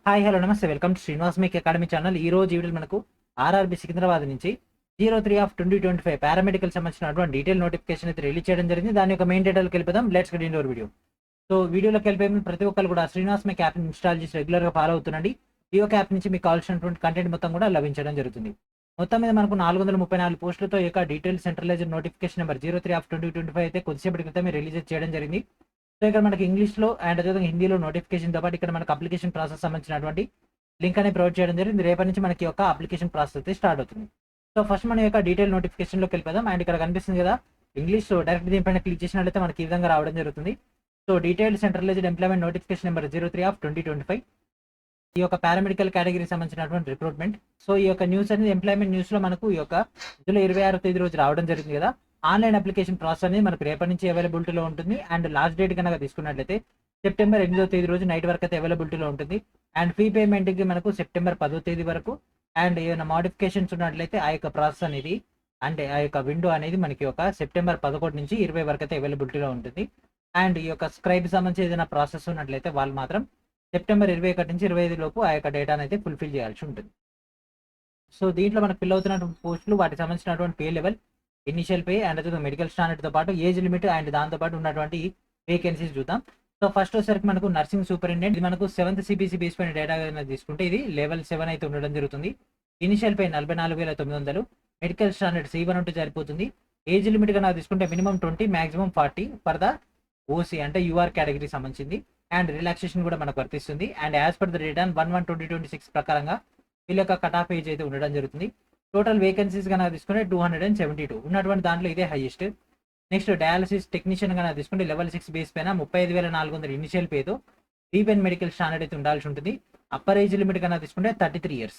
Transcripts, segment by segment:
Hi hello నమస్తే welcome to Srinivas make academy channel. ఈ రోజు వీడియో మనకు ఆర్ఆర్బీ సికింద్రాబాద్ నుంచి 03/2025 పారామెడికల్ సంబంధించినటువంటి డీటెయిల్ నోటిఫికేషన్ అయితే రిలీజ్ చేయడం జరిగింది. దాని యొక్క మెయిన్ డీటెయిల్కి వెళ్ళిపోదాం. Let's get in your video. So వీడియోలోకి వెళ్ళిపోయి ప్రతి ఒక్కరు కూడా శ్రీనివాస్ మేక్ యాప్ని ఇన్స్టాల్ చేసి రెగ్యులర్గా ఫాలో అవుతుండండి. ఈ యొక్క యాప్ నుంచి మీకు కావాల్సినటువంటి కంటెంట్ మొత్తం కూడా లభించడం జరుగుతుంది. మొత్తం మీద మనకు 434 పోస్టులతో ఈ యొక్క డీటెయిల్ సెంట్రలైజ్డ్ నోటిఫికేషన్ నెంబర్ 03/2025 అయితే కొద్దిసేపటి క్రితమే రిలీజ్ చేయడం జరిగింది. సో ఇక్కడ మనకి ఇంగ్లీష్లో అండ్ అదేవిధంగా హిందీలో నోటిఫికేషన్తో పాటు ఇక్కడ మనకు అప్లికేషన్ ప్రాసెస్ సంబంధించినటువంటి లింక్ అనేది ప్రొవైడ్ చేయడం జరిగింది. రేపటి నుంచి మనకి యొక్క అప్లికేషన్ ప్రాసెస్ అయితే స్టార్ట్ అవుతుంది. సో ఫస్ట్ మన యొక్క డీటెయిల్ నోటిఫికేషన్లోకి వెళ్ళిపోదాం. అండ్ ఇక్కడ కనిపిస్తుంది కదా ఇంగ్లీష్, డైరెక్ట్ దీనిపైన క్లిక్ చేసినట్లయితే మనకి ఈ విధంగా రావడం జరుగుతుంది. So detail centralized employment notification number 03/2025 ఈ యొక్క పారామెడికల్ కేటగిరీ సంబంధించినటువంటి రిక్రూట్మెంట్. సో ఈ యొక్క న్యూస్ అనేది ఎంప్లాయ్మెంట్ న్యూస్లో మనకు ఈ యొక్క జూలై 26వ తేదీ రోజు రావడం జరిగింది కదా. ఆన్లైన్ అప్లికేషన్ ప్రాసెస్ అనేది మనకు రేపటి నుంచి అవైలబిలిటీలో ఉంటుంది. అండ్ లాస్ట్ డేట్ కనుక తీసుకున్నట్లయితే సెప్టెంబర్ 8వ తేదీ రోజు నైట్ వరకు అయితే అవైలబిలిటీలో ఉంటుంది. అండ్ ఫీ పేమెంట్కి మనకు సెప్టెంబర్ 10వ తేదీ వరకు. అండ్ ఏమైనా మోడిఫికేషన్స్ ఉన్నట్లయితే ఆ యొక్క ప్రాసెస్ అనేది అంటే ఆ యొక్క విండో అనేది మనకి ఒక సెప్టెంబర్ 11 నుంచి 20 వరకు అయితే అవైలబిలిటీలో ఉంటుంది. అండ్ ఈ యొక్క స్క్రైబ్ సంబంధించి ఏదైనా ప్రాసెస్ ఉన్నట్లయితే వాళ్ళు మాత్రం సెప్టెంబర్ 21 నుంచి 25 లోపు ఆ యొక్క డేటాను అయితే ఫుల్ఫిల్ చేయాల్సి ఉంటుంది. సో దీంట్లో మనకు ఫిల్ అవుతున్నటువంటి పోస్టులు, వాటికి సంబంధించినటువంటి pay level, initial pay and అదే మెడికల్ స్టాండర్డ్తో పాటు ఏజ్ లిమిట్ అండ్ దాంతోపాటు ఉన్నటువంటి వేకెన్సీస్ చూద్దాం. సో ఫస్ట్ వచ్చేసరికి మనకు నర్సింగ్ సూపరింటెండెంట్, ఇది మనకు 7th CPC బేస్ పైన డేటా తీసుకుంటే ఇది లెవెల్ 7 అయితే ఉండడం జరుగుతుంది. Initial pay 44,900, medical standard C1 ఉంటే సరిపోతుంది. ఏజ్ లిమిట్ కన్నా తీసుకుంటే minimum 20 maximum 40 for the OC అంటే యూఆర్ కేటగిరీ సంబంధించింది. అండ్ రిలాక్సేషన్ కూడా మనకు వర్తిస్తుంది. And as per the return 1/1/2026 ప్రకారంగా వీళ్ళ యొక్క కట్ ఆఫ్ ఏజ్ అయితే ఉండడం జరుగుతుంది. టోటల్ వేకెన్సీస్ కనుక తీసుకుంటే 272 ఉన్నటువంటి దాంట్లో ఇదే హైయెస్ట్. నెక్స్ట్ డయాలసిస్ టెక్నీషియన్ కనుక తీసుకుంటే లెవెల్ 6 బేస్ పైన 35,400 ఇనిషియల్ పేతో డీప్ మెడికల్ స్టాండర్డ్ అయితే ఉండాల్సి ఉంటుంది. అప్పర్ ఏజ్ లిమిట్ కనుక తీసుకుంటే 33 years.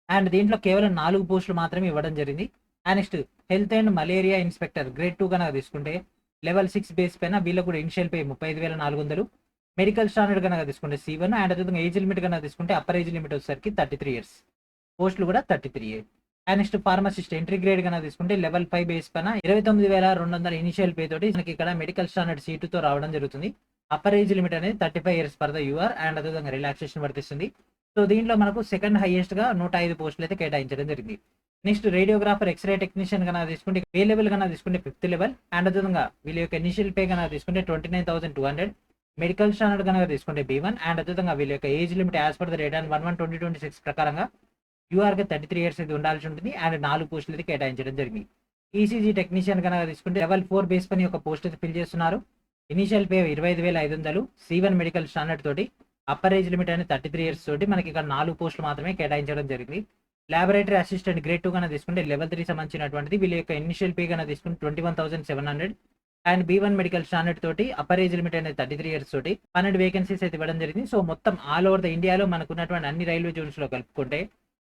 అండ్ దీంట్లో కేవలం 4 పోస్టులు మాత్రమే ఇవ్వడం జరిగింది. And next health and malaria inspector grade 2 కనుక తీసుకుంటే లెవెల్ 6 బేస్ పైన వీళ్ళకు కూడా ఇనిషియల్ పే 35,400, మెడికల్ స్టాండర్డ్ కనుక తీసుకుంటే C1 అండ్ అదేవిధంగా ఏజ్ లిమిట్ కనుక తీసుకుంటే అప్పర్ ఏజ్ లిమిట్ వచ్చేసరికి 33 years. పోస్టులు కూడా 33. And next pharmacist entry grade కనుక తీసుకుంటే లెవెల్ 5 బేస్ పైన 29,200 ఇనిషియల్ పే తోటి మనకి ఇక్కడ మెడికల్ స్టాండర్డ్ C2తో రావడం జరుగుతుంది. అప్పర్ ఏజ్ లిమిట్ అనేది 35 years for the UR and అదేవిధంగా రిలాక్సేషన్ వర్తిస్తుంది. సో దీంట్లో మనకు సెకండ్ హైయెస్ట్ గా 105 పోస్టులు అయితే కేటాయించడం జరిగింది. నెక్స్ట్ రేడియోగ్రాఫర్ ఎక్స్రే టెక్నీషియన్ కనుక తీసుకుంటే పే లెవెల్ కనుక తీసుకుంటే 5th లెవెల్ అండ్ అదేవిధంగా వీళ్ళ యొక్క ఇనిషియల్ పే కనుక తీసుకుంటే 29,200, మెడికల్ స్టాండర్డ్ కనుక తీసుకుంటే B1 అండ్ అదేవిధంగా వీళ్ళ యొక్క age limit as per the rate and 1/1/2026 ప్రకారంగా యూఆర్కి 33 years అయితే ఉండాల్సి ఉంటుంది. అండ్ 4 పోస్టులు అయితే కేటాయించడం జరిగింది. ఈసీజీ టెక్నీషియన్ కనుక తీసుకుంటే లెవెల్ 4 బేస్ పని ఒక పోస్ట్ అయితే ఫిల్ చేస్తున్నారు. Initial pay 25,500, C1 medical standard తోటి అప్పర్ ఏజ్ లిమిట్ అనేది 33 years తోటి మనకి ఇక్కడ 4 పోస్టులు మాత్రమే కేటాయించడం జరిగింది. లాబొరేటరీ అసిస్టెంట్ గ్రేడ్ 2 కన్నా తీసుకుంటే లెవెల్ 3 సంబంధించినటువంటిది వీళ్ళ యొక్క ఇనిషియల్ పే కన్నా తీసుకుంటే 21,700 అండ్ B1 మెడికల్ స్టాండర్డ్ తోటి అప్పర్ ఏజ్ లిమిట్ అనేది 33 years తోటి 12 వేకెన్సీస్ అయితే ఇవ్వడం జరిగింది. సో మొత్తం ఆల్ ఓవర్ ద ఇండియాలో మనకు ఉన్నటువంటి అన్ని రైల్వే జోన్స్ లో కలుపుకుంటే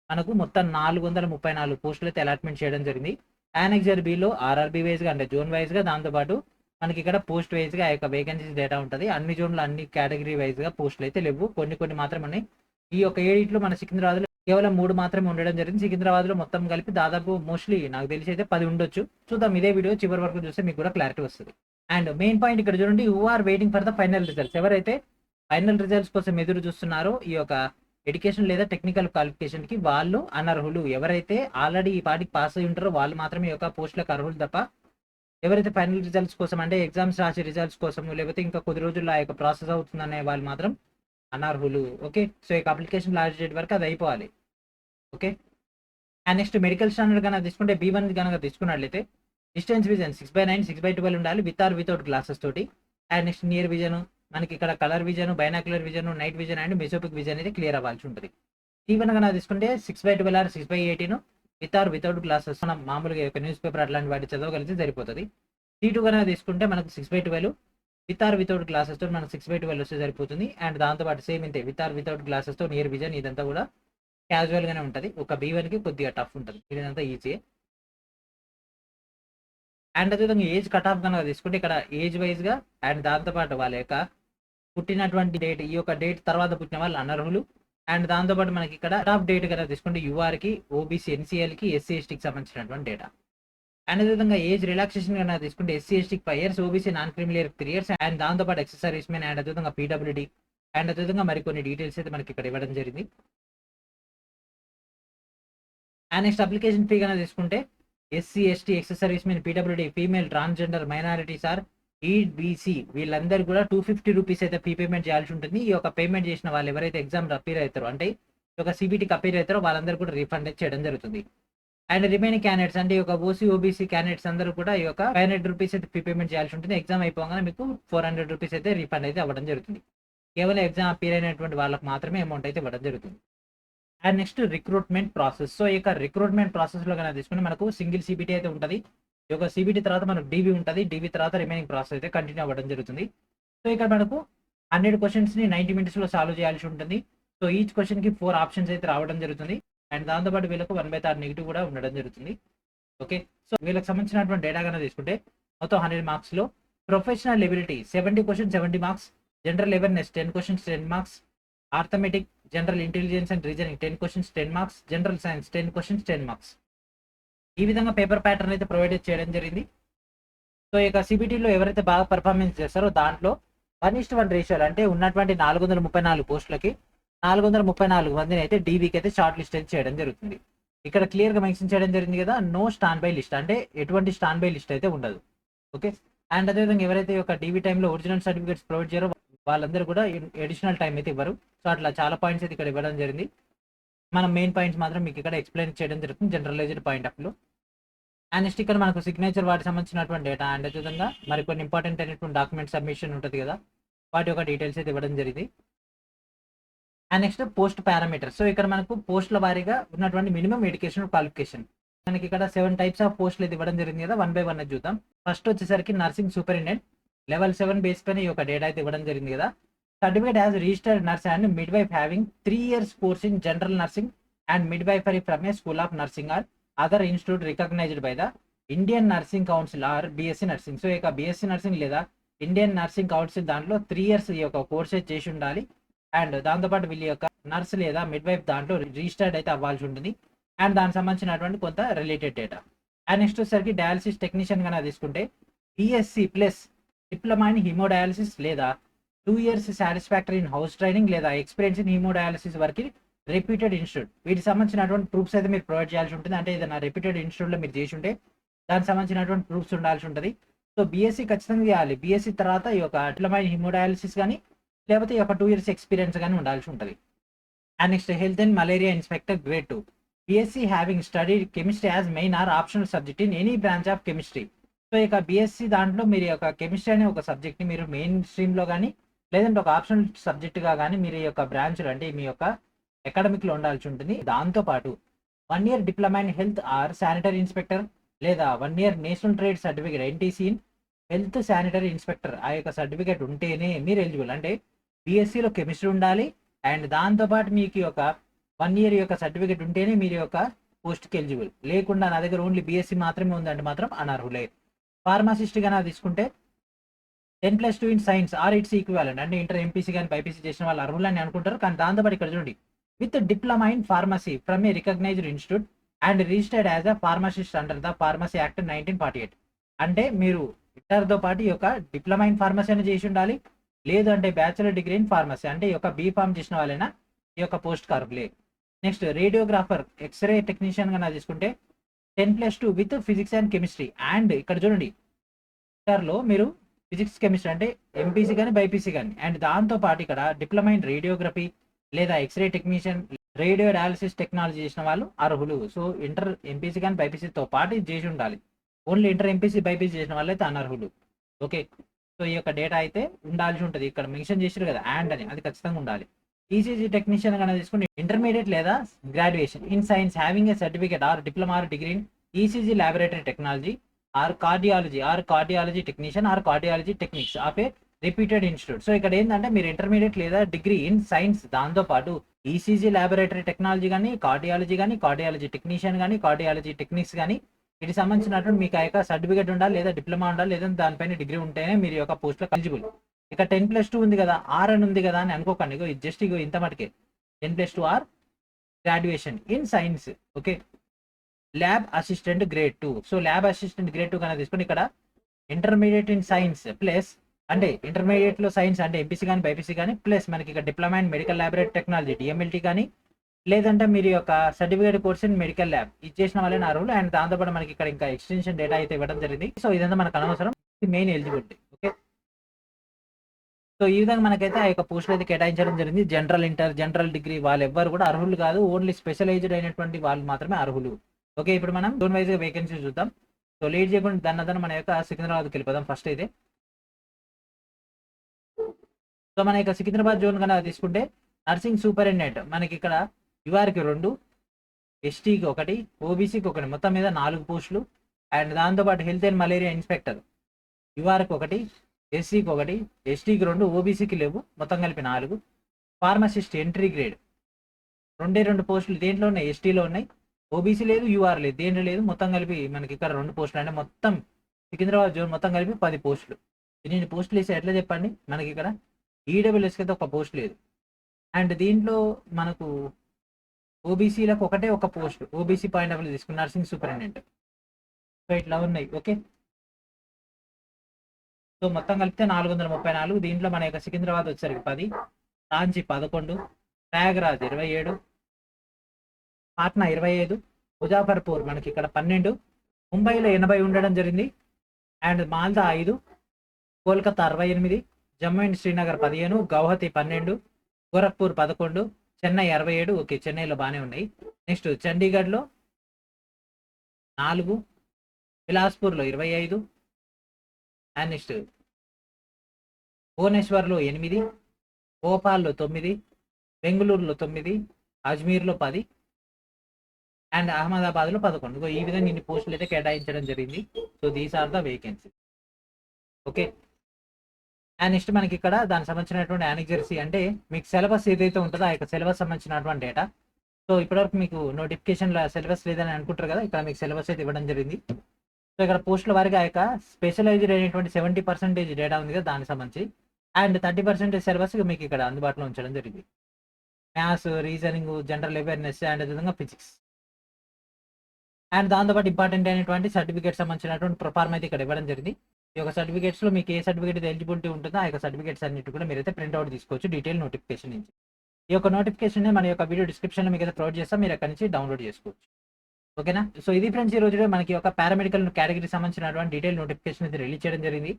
మనకు మొత్తం 434 పోస్టులు అయితే అలాట్మెంట్ చేయడం జరిగింది. యానెక్సర్ బిలో ఆర్ఆర్బీ వైజ్ గా అంటే జోన్ వైజ్ గా, దాంతోపాటు మనకి ఇక్కడ పోస్ట్ వైజ్ గా ఆ యొక్క వేకెన్సీస్ డేటా ఉంటుంది. అన్ని జోన్లు అన్ని కేటగిరీ వైజ్ గా పోస్టులు అయితే లేవు, కొన్ని మాత్రమే ఉన్నాయి. ఈ యొక్క ఏడిట్లో మన సికింద్రాబాద్ కేవలం 3 మాత్రమే ఉండడం జరిగింది. సికింద్రాబాద్ లో మొత్తం కలిపి దాదాపు మోస్ట్లీ నాకు తెలిసి అయితే 10 ఉండొచ్చు. చూద్దాం, ఇదే వీడియో చివరి వరకు చూస్తే మీకు కూడా క్లారిటీ వస్తుంది. అండ్ మెయిన్ పాయింట్ ఇక్కడ చూడండి, who are waiting for the final results. ఎవరైతే ఫైనల్ రిజల్ట్స్ కోసం ఎదురు చూస్తున్నారో ఈ యొక్క ఎడ్యుకేషన్ లేదా టెక్నికల్ క్వాలిఫికేషన్ కి వాళ్ళు అనర్హులు. ఎవరైతే ఆల్రెడీ ఈ పాటికి పాస్ అయి ఉంటారో వాళ్ళు మాత్రమే ఈ యొక్క పోస్టులకు అర్హులు తప్ప ఎవరైతే ఫైనల్ రిజల్ట్స్ కోసం అంటే ఎగ్జామ్స్ రాసే రిజల్ట్స్ కోసం లేకపోతే ఇంకా కొద్ది రోజుల్లో ఆ యొక్క ప్రాసెస్ అవుతుందనే వాళ్ళు మాత్రం అనర్హులు. ఓకే, సో ఈ అప్లికేషన్ లాస్ట్ డేట్ వరకు అది అయిపోవాలి. Okay, and next medical standard కనుక తీసుకుంటే B1 కనుక తీసుకున్నట్లయితే డిస్టెన్స్ విజన్ 6/9 6/12 ఉండాలి విత్ ఆర్ వితౌట్ గ్లాసెస్ తోటి. అండ్ నెక్స్ట్ నియర్ విజన్, మనకి ఇక్కడ colour vision, binocular vision, night vision and mesopic vision అయితే క్లియర్ అవ్వాల్సి ఉంటుంది. C1 కనుక తీసుకుంటే 6/12 or 6/18 with or without glasses. మనం మామూలుగా ఒక న్యూస్ పేపర్ అట్లాంటి వాటి చదవగలిగితే సరిపోతుంది. C2 కనుక తీసుకుంటే మనకు 6/12 విత్ ఆర్ వితౌట్ గ్లాసెస్ తో మనకు 6/12 వస్తే సరిపోతుంది. అండ్ దాంతోపాటు సేమ్ ఇంతే విత్ ఆర్ వితౌట్ గ్లాసెస్ తో నియర్ విజన్, ఇదంతా కూడా క్యాజువల్ గానే ఉంటుంది. ఒక B1 కి కొద్దిగా టఫ్ ఉంటుంది, ఇదంతా ఈజీ. అండ్ అదేవిధంగా ఏజ్ కట్ ఆఫ్ కనుక తీసుకుంటే ఇక్కడ ఏజ్ వైజ్ గా అండ్ దాంతోపాటు వాళ్ళ యొక్క పుట్టినటువంటి డేట్, ఈ యొక్క డేట్ తర్వాత పుట్టిన వాళ్ళు అనర్హులు. అండ్ దాంతోపాటు మనకి ఇక్కడ కట్ ఆఫ్ డేట్ కనుక తీసుకుంటే యూఆర్ కి, ఓబీసీ ఎన్సీఎల్ కి, ఎస్సీ ఎస్టీకి సంబంధించినటువంటి డేటా. అండ్ అదేవిధంగా ఏజ్ రిలాక్సేషన్ కనుక తీసుకుంటే ఎస్సీ ఎస్టీకి 5 years, OBC non creamy layer 3 years and దాంతోపాటు ఎక్సెస్ సర్వీస్ మెన్ అండ్ అదేవిధంగా పీడబ్ల్యూడీ అండ్ అదేవిధంగా మరికొన్ని డీటెయిల్స్ అయితే మనకి ఇక్కడ ఇవ్వడం జరిగింది. అండ్ నెక్స్ట్ అప్లికేషన్ ఫీ కనుక తీసుకుంటే SC, ST, ex servicemen, PWD, female, transgender, minorities or EBC వీళ్ళందరూ కూడా 250 రూపీస్ అయితే ఫీ పేమెంట్ చేయాల్సి ఉంటుంది. ఈ యొక్క పేమెంట్ చేసిన వాళ్ళు ఎవరైతే ఎగ్జామ్ అపీర్ అవుతారో అంటే ఈ యొక్క సిబిటీకి అపీర్ అవుతారో వాళ్ళందరూ కూడా రీఫండ్ చేయడం జరుగుతుంది. అండ్ రిమైనింగ్ క్యాండిడేట్స్ అంటే ఈ యొక్క ఓసీ, ఓబీసీ క్యాండిడేట్స్ అందరూ కూడా ఈ యొక్క 500 రూపీస్ అయితే ఫీ పేమెంట్ చేయాల్సి ఉంటుంది. ఎగ్జామ్ అయిపోగానే మీకు 400 రూపీస్ అయితే రీఫండ్ అయితే అవ్వడం జరుగుతుంది. కేవలం ఎగ్జామ్ అపీర్ అయినటువంటి వాళ్ళకి మాత్రమే అమౌంట్ అయితే ఇవ్వడం జరుగుతుంది. And next recruitment process. So ఈ యొక్క రిక్రూట్మెంట్ ప్రాసెస్ లో కనుక తీసుకుని మనకు సింగిల్ సిబిటీ అయితే ఉంటుంది. ఈ యొక్క సిబిటీ తర్వాత మనకు డివి ఉంటుంది. డివి తర్వాత రిమైనింగ్ ప్రాసెస్ అయితే కంటిన్యూ అవ్వడం జరుగుతుంది. సో ఇక్కడ మనకు 100 క్వశ్చన్స్ ని 90 మినిట్స్ లో సాల్వ్ చేయాల్సి ఉంటుంది. సో ఈచ్ క్వశ్చన్ కి 4 ఆప్షన్స్ అయితే రావడం జరుగుతుంది. అండ్ దాంతోపాటు వీళ్ళకు 1/3 నెగిటివ్ కూడా ఉండడం జరుగుతుంది. ఓకే, సో వీళ్ళకి సంబంధించినటువంటి డేటా కనుక తీసుకుంటే మొత్తం 100 మార్క్స్ లో professional ability 70 questions 70 marks, general awareness 10 questions 10 marks, arithmetic, general intelligence and reasoning 10 questions 10 marks, general science 10 questions 10 marks. ఈ విధంగా పేపర్ ప్యాటర్న్ అయితే ప్రొవైడ్ చేయడం జరిగింది. సో ఇక సిబిటీలో ఎవరైతే బాగా పర్ఫార్మెన్స్ చేస్తారో దాంట్లో 1:1 రేషియోలు అంటే ఉన్నటువంటి 434 పోస్టులకి 434 మందిని అయితే డీబీకి అయితే షార్ట్ లిస్ట్ అయితే చేయడం జరుగుతుంది. ఇక్కడ క్లియర్ గా మెన్షన్ చేయడం జరిగింది కదా, నో స్టాండ్ బై లిస్ట్ అంటే ఎటువంటి స్టాండ్ బై లిస్ట్ అయితే ఉండదు. ఓకే, అండ్ అదేవిధంగా ఎవరైతే ఈ యొక్క డీబీ టైంలో ఒరిజినల్ సర్టిఫికేట్స్ ప్రొవైడ్ చేయరో వాళ్ళందరూ కూడా అడిషనల్ టైం అయితే ఇవ్వరు. సో అట్లా చాలా పాయింట్స్ అయితే ఇక్కడ ఇవ్వడం జరిగింది. మనం మెయిన్ పాయింట్స్ మాత్రం మీకు ఇక్కడ ఎక్స్ప్లెయిన్ చేయడం జరుగుతుంది generalised point of view. And next ఇక్కడ మనకు సిగ్నేచర్ వాటికి సంబంధించినటువంటి డేటా అండ్ అదేవిధంగా మరి కొన్ని ఇంపార్టెంట్ అయినటువంటి డాక్యుమెంట్ సబ్మిషన్ ఉంటుంది కదా, వాటి యొక్క డీటెయిల్స్ అయితే ఇవ్వడం జరిగింది. And next post parameters. So ఇక్కడ మనకు పోస్టుల వారీగా ఉన్నటువంటి మినిమం ఎడ్యుకేషన్ క్వాలిఫికేషన్ మనకి ఇక్కడ 7 టైప్స్ ఆఫ్ పోస్టులు అయితే ఇవ్వడం జరిగింది కదా, 1 by 1 అది చూద్దాం. ఫస్ట్ వచ్చేసరికి నర్సింగ్ సూపరింటెండెంట్ లెవెల్ 7 బేస్ పైన ఈ యొక్క డేటా అయితే ఇవ్వడం జరిగింది కదా. Certificate as registered nurse and midwife having 3 years course in general nursing and midwifery from a school of nursing or other institute recognized by the Indian nursing council or BSc nursing. So ఇక BSc nursing లేదా Indian nursing council దాంట్లో 3 years ఈ యొక్క course చేసి ఉండాలి. And దాంతోపాటు వీళ్ళ యొక్క నర్స్ లేదా మిడ్ వైఫ్ దాంట్లో రిజిస్టర్డ్ అయితే అవ్వాల్సి ఉంటుంది. అండ్ దానికి సంబంధించినటువంటి కొంత రిలేటెడ్ డేటా. అండ్ నెక్స్ట్ వచ్చేసరికి డయాలసిస్ టెక్నీషియన్ కన్నా తీసుకుంటే BSc plus diploma in haemodialysis లేదా 2 years satisfactory in house training లేదా ఎక్స్పీరియన్స్ ఇన్ హిమోడయాలసిస్ వరకు రిపీటెడ్ ఇన్స్టిట్యూట్ వీటికి సంబంధించినటువంటి ప్రూఫ్స్ అయితే మీరు ప్రొవైడ్ చేయాల్సి ఉంటుంది. అంటే ఏదైనా రిపీటెడ్ ఇన్స్టిట్యూట్లో మీరు చేసి ఉంటే దానికి సంబంధించినటువంటి ప్రూఫ్స్ ఉండాల్సి ఉంటుంది. సో బీఎస్సీ ఖచ్చితంగా చేయాలి. బీఎస్సీ తర్వాత ఈ యొక్క డిప్లొమా ఇన్ హిమోడయాలసిస్ కానీ లేకపోతే ఈ యొక్క 2 years ఎక్స్పీరియన్స్ కానీ ఉండాల్సి ఉంటుంది. And next health and malaria inspector grade 2 BSc having studied chemistry as main or optional subject in any branch of chemistry. So ఇక బీఎస్సీ దాంట్లో మీరు యొక్క కెమిస్ట్రీ అనే ఒక సబ్జెక్ట్ని మీరు మెయిన్ స్ట్రీమ్లో కానీ లేదంటే ఒక ఆప్షనల్ సబ్జెక్ట్గా కానీ మీరు ఈ యొక్క బ్రాంచ్లో అంటే మీ యొక్క అకాడమిక్లో ఉండాల్సి ఉంటుంది. దాంతోపాటు 1 year diploma in health or sanitary inspector లేదా 1 year national trade certificate NTC in health sanitary inspector ఆ యొక్క సర్టిఫికేట్ ఉంటేనే మీరు ఎలిజిబుల్. అంటే బీఎస్సీలో కెమిస్ట్రీ ఉండాలి అండ్ దాంతోపాటు మీకు యొక్క 1 year యొక్క సర్టిఫికేట్ ఉంటేనే మీరు యొక్క పోస్ట్కి ఎలిజిబుల్. లేకుండా నా దగ్గర ఓన్లీ బీఎస్సీ మాత్రమే ఉందంటే మాత్రం అనర్హులే. ఫార్మసిస్ట్ గా తీసుకుంటే 10+2 in science or its equivalent అంటే ఇంటర్ ఎంపీసీ కానీ బైపీసీ చేసిన వాళ్ళు అర్హులని అనుకుంటారు. కానీ దాంతోపాటు ఇక్కడ చూడండి with diploma in pharmacy from a recognised institute and registered as a pharmacist under the pharmacy act 1948. అంటే మీరు ఇంటర్తో పాటు ఈ యొక్క డిప్లొమా ఇన్ ఫార్మసీ అని చేసి ఉండాలి. లేదు అంటే బ్యాచులర్ డిగ్రీ ఇన్ ఫార్మసీ అంటే ఈ యొక్క బీఫార్మ్ చేసిన వాళ్ళైనా ఈ యొక్క పోస్ట్ కార్పులే. నెక్స్ట్ రేడియోగ్రాఫర్ ఎక్స్రే టెక్నీషియన్ గా తీసుకుంటే 10+2 with physics and chemistry. And ఇక్కడ చూడండి ఇంటర్లో మీరు ఫిజిక్స్ కెమిస్ట్రీ అంటే ఎంపీసీ కానీ బైపీసీ కానీ అండ్ దాంతోపాటు ఇక్కడ డిప్లొమా ఇన్ రేడియోగ్రఫీ లేదా x-ray technician radio dialysis technology చేసిన వాళ్ళు అర్హులు. సో ఇంటర్ ఎంపీసీ కానీ బైపీసీతో పాటు ఇది చేసి ఉండాలి. ఓన్లీ ఇంటర్ ఎంపీసీ బైపీసీ చేసిన వాళ్ళు అయితే అనర్హులు. ఓకే, సో ఈ యొక్క డేటా అయితే ఉండాల్సి ఉంటుంది. ఇక్కడ మెన్షన్ చేసారు కదా అండ్ అని, అది ఖచ్చితంగా ఉండాలి. ఈసీజీ టెక్నీషియన్ కన్నా తీసుకుంటే ఇంటర్మీడియట్ లేదా graduation in science having a certificate or diploma or degree in ECG laboratory technology are cardiology technician are cardiology techniques of A repeated institute. So ఇక్కడ ఏంటంటే మీరు ఇంటర్మీడియట్ లేదా డిగ్రీ ఇన్ సైన్స్ దాంతోపాటు ECG laboratory technology కానీ cardiology technician కానీ cardiology techniques కానీ వీటికి సంబంధించినటువంటి మీకు ఆ యొక్క సర్టిఫికేట్ ఉండాలి లేదా డిప్లొమా ఉండాలి లేదా దానిపైన డిగ్రీ ఉంటేనే మీరు యొక్క పోస్ట్లో ఎలిజిబుల్. ఇక 10+2 ఉంది కదా ఆర్ అని ఉంది కదా అని అనుకోకండి. ఇగో ఇది జస్ట్ ఇగో ఇంత మటుకే 10+2 are graduation in science. Okay, lab assistant grade 2. So lab assistant grade 2 కన్నా తీసుకొని ఇక్కడ ఇంటర్మీడియట్ ఇన్ సైన్స్ ప్లస్ అంటే ఇంటర్మీడియట్లో సైన్స్ అంటే ఎంపీసీ కానీ బైపీసీ కానీ ప్లస్ మనకి ఇక్కడ diploma in medical laboratory technology DMLT కానీ లేదంటే మీరు యొక్క certificate course in medical lab ఇచ్చేసిన వాళ్ళని అర్హులు. అండ్ దాంతోపాటు మనకి ఇక్కడ ఇంకా ఎక్స్టెన్షన్ డేటా అయితే ఇవ్వడం జరిగింది. సో ఇదంతా మనకు అనవసరం, ఇది మెయిన్ ఎలిజిబిలిటీ. ఓకే, సో ఈ విధంగా మనకైతే ఆ యొక్క పోస్టులు అయితే కేటాయించడం జరిగింది. జనరల్ ఇంటర్, జనరల్ డిగ్రీ వాళ్ళు ఎవ్వరు కూడా అర్హులు కాదు, ఓన్లీ స్పెషలైజ్డ్ అయినటువంటి వాళ్ళు మాత్రమే అర్హులు. ఓకే, ఇప్పుడు మనం జోన్ వైజ్ గా వేకెన్సీ చూద్దాం. సో లేట్ చేయకుండా దాన్ని మన యొక్క సికింద్రాబాద్కి వెళ్ళిపోదాం ఫస్ట్ అయితే. సో మన యొక్క సికింద్రాబాద్ జోన్ కన్నా తీసుకుంటే నర్సింగ్ సూపరింటెండెంట్ మనకి ఇక్కడ యుఆర్కి 2, ఎస్టీకి 1, ఓబీసీకి 1, మొత్తం మీద 4 పోస్టులు. అండ్ దాంతోపాటు హెల్త్ అండ్ మలేరియా ఇన్స్పెక్టర్ యుఆర్కి 1, ఎస్సీకి 1, ఎస్టీకి 2, ఓబీసీకి లేవు, మొత్తం కలిపి 4. ఫార్మసిస్ట్ ఎంట్రీ గ్రేడ్ 2 పోస్టులు దేంట్లో ఉన్నాయి, ఎస్టీలో ఉన్నాయి. ఓబీసీ లేదు, యూఆర్ లేదు, దేంట్లో లేదు, మొత్తం కలిపి మనకి ఇక్కడ 2 పోస్టులు. అంటే మొత్తం సికింద్రాబాద్ జోన్ మొత్తం కలిపి 10 పోస్టులు. ఇన్ని పోస్టులు వేసి ఎట్లా చెప్పండి, మనకి ఇక్కడ ఈడబ్ల్యూఎస్కి అయితే 1 పోస్ట్ లేదు. అండ్ దీంట్లో మనకు ఓబీసీలకు ఒక post, OBC point of view తీసుకున్న నర్సింగ్ సూపరింటెండెంట్. సో ఇట్లా ఉన్నాయి. ఓకే, సో మొత్తం కలిపితే 434. దీంట్లో మన యొక్క సికింద్రాబాద్ వచ్చేసరికి 10, రాంచీ 11, ప్రయాగరాజ్ 27, పాట్నా 25, ముజాఫర్పూర్ మనకి ఇక్కడ 12, ముంబైలో 80 ఉండడం జరిగింది. And Malda 5, Kolkata 68, Jammu and Srinagar 15, Guwahati 12, Gorakhpur 11, Chennai 67. Okay, చెన్నైలో బాగానే ఉన్నాయి. నెక్స్ట్ చండీగఢ్లో 4, బిలాస్పూర్లో 25, అండ్ నెక్స్ట్ భువనేశ్వర్లో 8, భోపాల్లో 9, బెంగళూరులో 9, అజ్మీర్లో 10, అండ్ అహ్మదాబాద్లో 11. ఈ విధంగా ఇన్ని పోస్టులు అయితే కేటాయించడం జరిగింది. So these are the vacancy. Okay, and next మనకి ఇక్కడ దానికి సంబంధించినటువంటి యానెక్సర్సీ అంటే మీకు సిలబస్ ఏదైతే ఉంటుందో ఆ యొక్క సిలబస్ సంబంధించినటువంటి డేటా. సో ఇప్పటివరకు మీకు నోటిఫికేషన్లో సిలబస్ లేదని అనుకుంటారు కదా, ఇక్కడ మీకు సిలబస్ అయితే ఇవ్వడం జరిగింది. సో ఇక్కడ పోస్టుల వారికి ఆ యొక్క స్పెషలైజ్డ్ అయినటువంటి 70% డేటా ఉంది కదా దానికి సంబంధించి, అండ్ 30% సిలబస్ మీకు ఇక్కడ అందుబాటులో ఉంచడం జరిగింది. Maths, reasoning, general awareness and అదేవిధంగా ఫిజిక్స్. అండ్ దాంతోపాటు ఇంపార్టెంట్ అయినటువంటి సర్టిఫికేట్ సంబంధించినటువంటి ప్రొఫార్మ్ అయితే ఇక్కడ ఇవ్వడం జరిగింది. ఈ యొక్క సర్టిఫికేట్స్లో మీకు ఏ సర్టిఫికేట్ ఎలిజిబిలిటీ ఉంటుందో ఆ యొక్క సర్టిఫికేట్స్ అన్నిటి కూడా మీరైతే ప్రింట్అవుట్ తీసుకోవచ్చు డీటెయిల్ నోటిఫికేషన్ నుంచి. ఈ యొక్క నోటిఫికేషన్ మన యొక్క వీడియో డిస్క్రిప్షన్లో మీకు అయితే ప్రొవైడ్ చేస్తాం, మీరు అక్కడ నుంచి డౌన్లోడ్ చేసుకోవచ్చు. ఓకేనా, సో ఇది ఫ్రెండ్స్ ఈ రోజు మనకి ఒక పారామెడికల్ కేటగిరీ సంబంధించినటువంటి డీటెయిల్ నోటిఫికేషన్ అయితే రిలీజ్ చేయడం జరిగింది.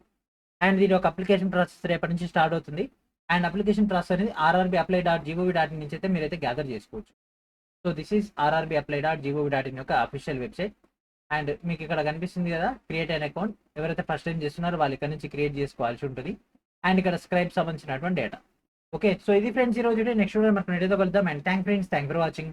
అండ్ దీని ఒక అప్లికేషన్ ప్రాసెస్ రేపటి నుంచి స్టార్ట్ అవుతుంది. అండ్ అప్లికేషన్ ప్రాసెస్ అనేది rrbapply.gov.in నుంచి అయితే మీరైతే గ్యాదర్ చేసుకోవచ్చు. సో దిస్ ఈస్ rrbapply.gov.in యొక్క అఫీషియల్ వెబ్సైట్. అండ్ మీకు ఇక్కడ కనిపిస్తుంది కదా క్రియేట్ అన్ అకౌంట్, ఎవరైతే ఫస్ట్ టైం చేస్తున్నారో వాళ్ళు ఇక్కడ నుంచి క్రియేట్ చేసుకోవాల్సి ఉంటుంది. అండ్ ఇక్కడ స్క్రైబ్ సంబంధించినటువంటి డేటా. ఓకే, సో ఇది ఫ్రెండ్స్ ఈ రోజు నెక్స్ట్ వీడియో మనకు నెక్స్ట్ కలుద్దాం. And thank for watching.